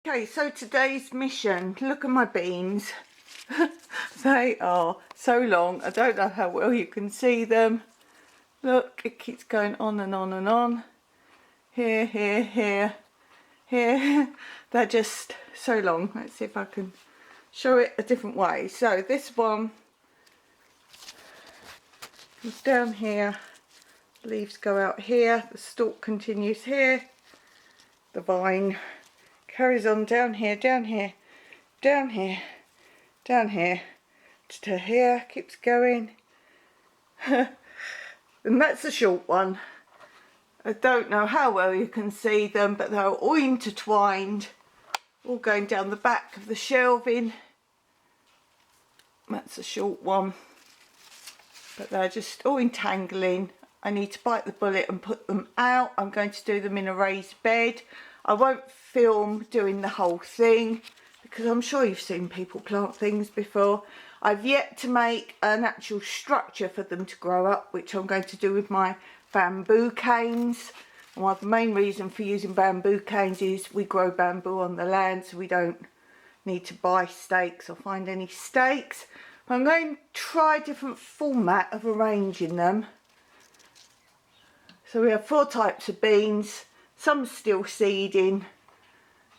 Okay, so today's mission, look at my beans. They are so long, I don't know how well you can see them. Look, it keeps going on and on and on. Here, here, here, here. They're just so long. Let's see if I can show it a different way. So this one is down here, leaves go out here, the stalk continues here, the vine carries on down here, down here, down here, down here, to here, keeps going. And that's a short one. I don't know how well you can see them, but they're all intertwined, all going down the back of the shelving. That's a short one, but they're just all entangling. I need to bite the bullet and put them out. I'm going to do them in a raised bed. I won't film doing the whole thing because I'm sure you've seen people plant things before. I've yet to make an actual structure for them to grow up, which I'm going to do with my bamboo canes. And one of the main reasons for using bamboo canes is we grow bamboo on the land, so we don't need to buy stakes or find any stakes. But I'm going to try a different format of arranging them. So we have 4 types of beans, some still seeding,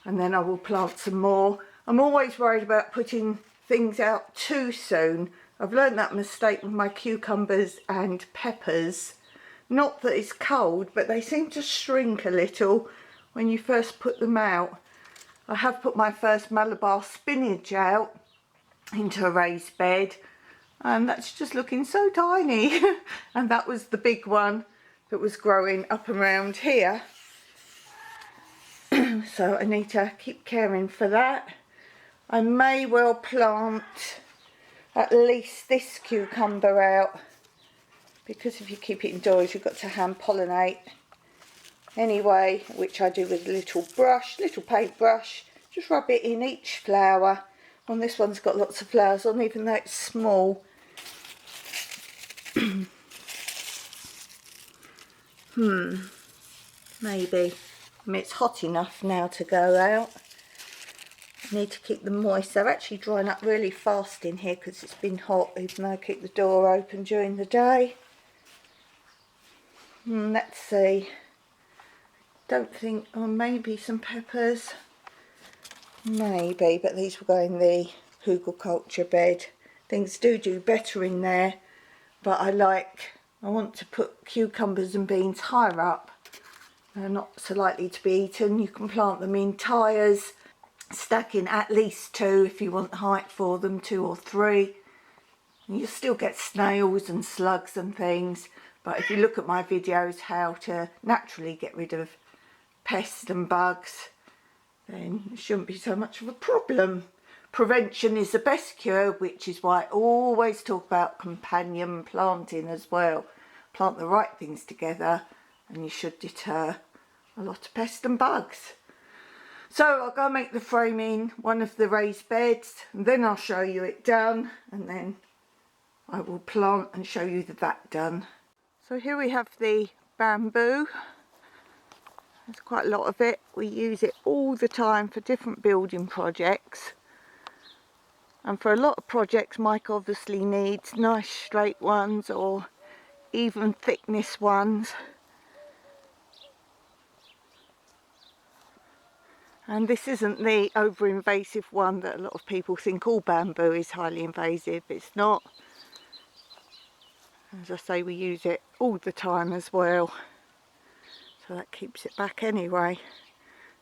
and then I will plant some more. I'm always worried about putting things out too soon. I've learned that mistake with my cucumbers and peppers. Not that it's cold, but they seem to shrink a little when you first put them out. I have put my first Malabar spinach out into a raised bed, and that's just looking so tiny. And that was the big one that was growing up around here. So I need to keep caring for that. I may well plant at least this cucumber out, because if you keep it indoors you've got to hand pollinate anyway, which I do with a little brush, little paintbrush. Just rub it in each flower. And this one's got lots of flowers on, even though it's small. Maybe. I mean, it's hot enough now to go out. I need to keep them moist. They're actually drying up really fast in here because it's been hot, even though I keep the door open during the day. Let's see. Don't think, or maybe some peppers. Maybe, but these will go in the hugelkultur bed. Things do better in there, but I want to put cucumbers and beans higher up. They're not so likely to be eaten. You can plant them in tyres, stacking at least 2 if you want height for them, 2 or 3. And you'll still get snails and slugs and things, but if you look at my videos how to naturally get rid of pests and bugs, then it shouldn't be so much of a problem. Prevention is the best cure, which is why I always talk about companion planting as well. Plant the right things together and you should deter a lot of pests and bugs. So I'll go make the frame in one of the raised beds, and then I'll show you it done, and then I will plant and show you that done. So here we have the bamboo. There's quite a lot of it. We use it all the time for different building projects. And for a lot of projects, Mike obviously needs nice straight ones or even thickness ones. And this isn't the over-invasive one that a lot of people think all bamboo is highly invasive. It's not. As I say, we use it all the time as well. So that keeps it back anyway.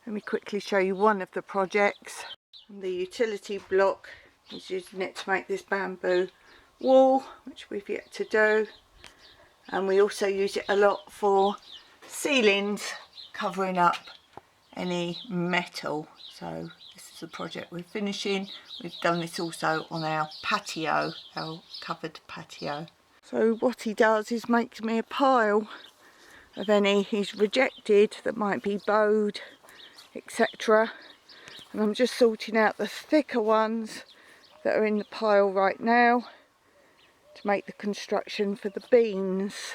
Let me quickly show you one of the projects. And the utility block is using it to make this bamboo wall, which we've yet to do. And we also use it a lot for ceilings, covering up any metal. So this is a project we're finishing. We've done this also on our patio, our covered patio. So what he does is makes me a pile of any he's rejected that might be bowed, etc. And I'm just sorting out the thicker ones that are in the pile right now to make the construction for the beans.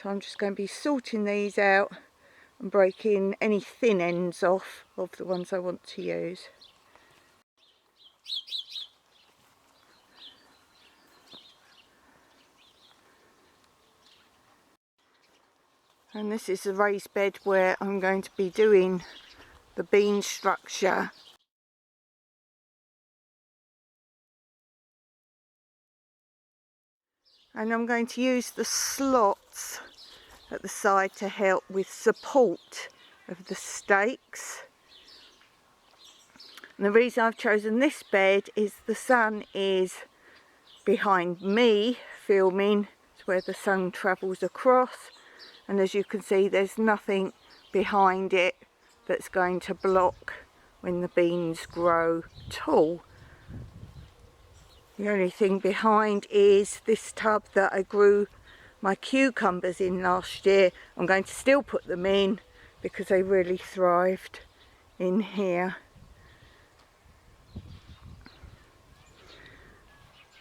So I'm just going to be sorting these out and breaking any thin ends off of the ones I want to use. And this is the raised bed where I'm going to be doing the bean structure. And I'm going to use the slots at the side to help with support of the stakes. And the reason I've chosen this bed is the sun is behind me filming. It's where the sun travels across, and as you can see there's nothing behind it that's going to block when the beans grow tall. The only thing behind is this tub that I grew my cucumbers in last year. I'm going to still put them in because they really thrived in here.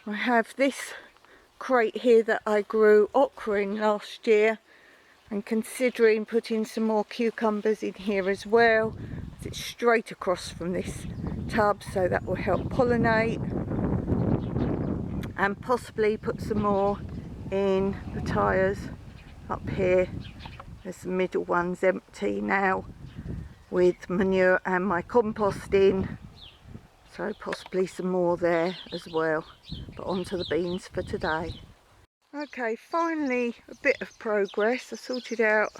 I have this crate here that I grew okra in last year, and considering putting some more cucumbers in here as well. It's straight across from this tub, so that will help pollinate. And possibly put some more in the tyres up here. There's the middle ones empty now with manure and my compost in, so possibly some more there as well. But onto the beans for today. Okay, finally a bit of progress. I sorted out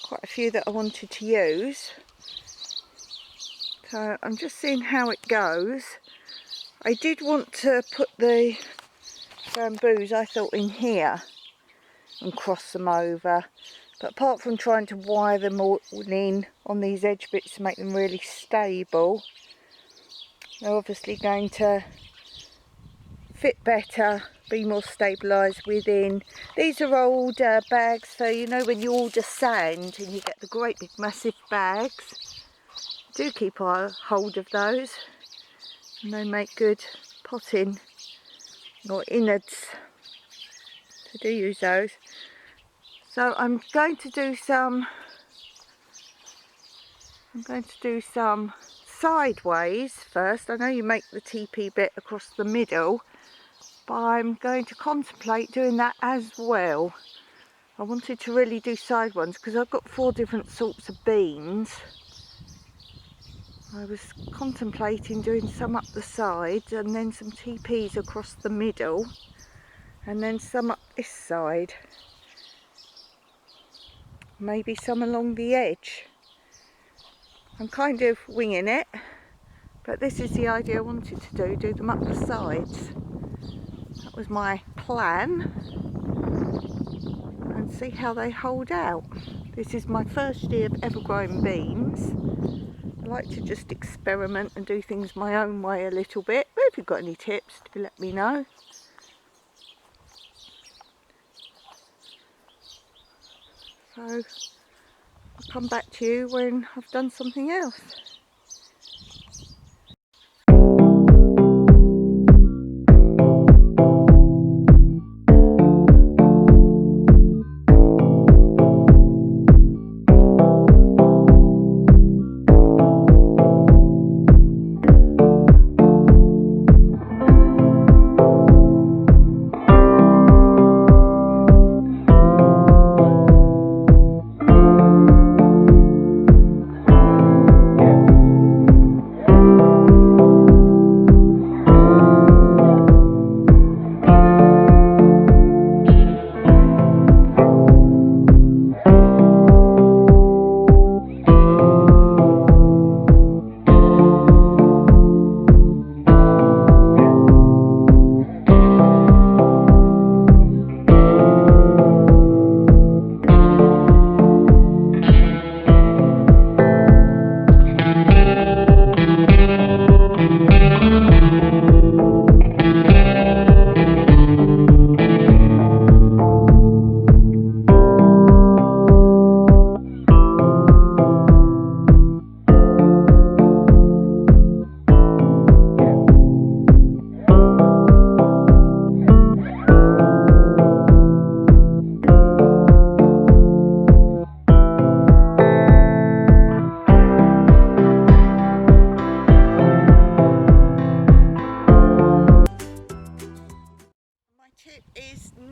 quite a few that I wanted to use, so I'm just seeing how it goes. I did want to put the bamboos, I thought, in here and cross them over, but apart from trying to wire them all in on these edge bits to make them really stable, they're obviously going to fit better, be more stabilised within. These are old bags, so you know when you order sand and you get the great big massive bags, do keep a hold of those, and they make good potting or innards, so do use those. So I'm going to do some sideways first. I know you make the TP bit across the middle, but I'm going to contemplate doing that as well. I wanted to really do side ones because I've got 4 different sorts of beans. I was contemplating doing some up the sides and then some TPs across the middle and then some up this side. Maybe some along the edge. I'm kind of winging it, but this is the idea I wanted to do them up the sides. That was my plan, and see how they hold out. This is my first year of ever growing beans. I like to just experiment and do things my own way a little bit, but if you've got any tips, do let me know. So I'll come back to you when I've done something else.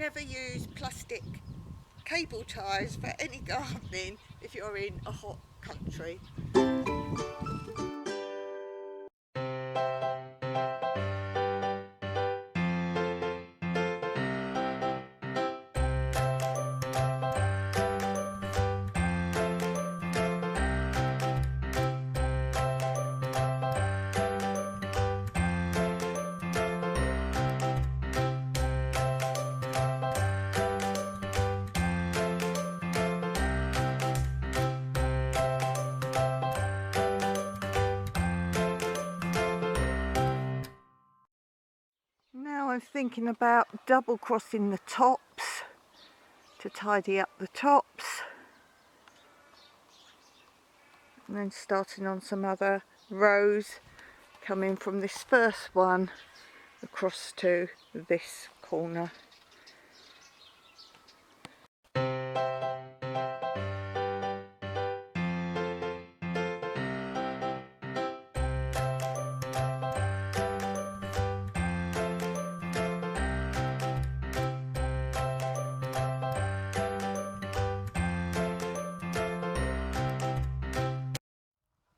never use plastic cable ties for any gardening if you're in a hot country. Now I'm thinking about double crossing the tops to tidy up the tops, and then starting on some other rows, coming from this first one across to this corner.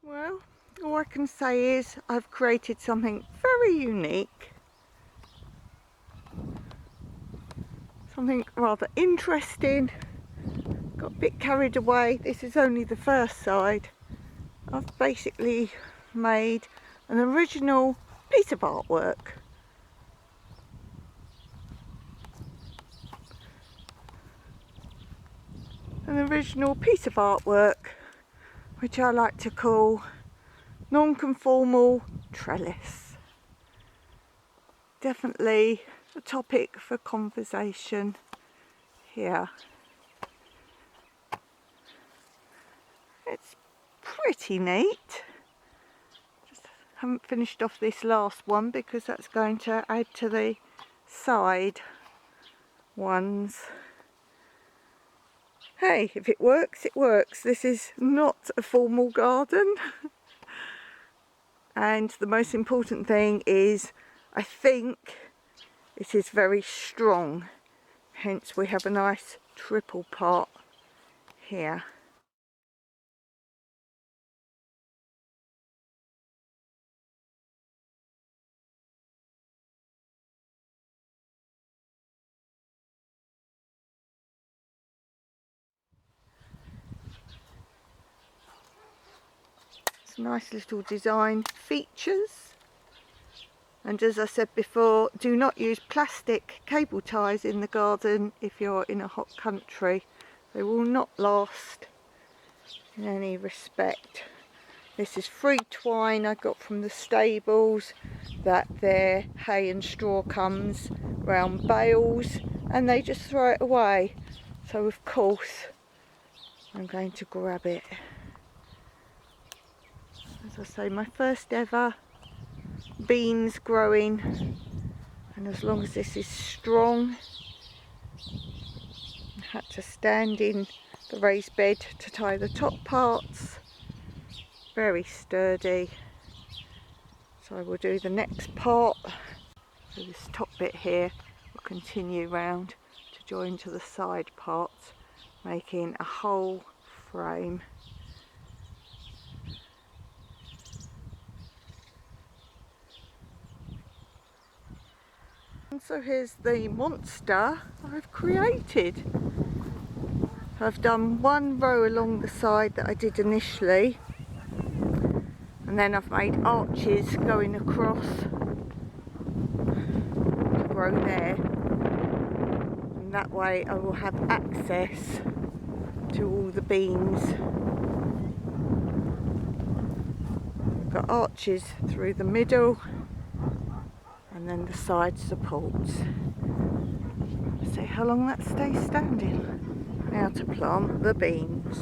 Well, all I can say is I've created something very unique, something rather interesting. Got a bit carried away. This is only the first side. I've basically made an original piece of artwork. An original piece of artwork which I like to call non-conformal trellis. Definitely a topic for conversation here. It's pretty neat. Just haven't finished off this last one because that's going to add to the side ones. Hey, if it works, it works. This is not a formal garden. And the most important thing is, I think it is very strong. Hence we have a nice triple part here. Nice little design features, and as I said before, do not use plastic cable ties in the garden if you're in a hot country. They will not last in any respect. This is free twine I got from the stables, that their hay and straw comes round bales and they just throw it away, so of course I'm going to grab it. As I say, my first ever beans growing, and as long as this is strong, I had to stand in the raised bed to tie the top parts. Very sturdy. So I will do the next part. So this top bit here will continue round to join to the side parts, making a whole frame. And so here's the monster I've created. I've done one row along the side that I did initially, and then I've made arches going across to grow there, and that way I will have access to all the beans. I've got arches through the middle and then the side supports. Let's see how long that stays standing. Now to plant the beans.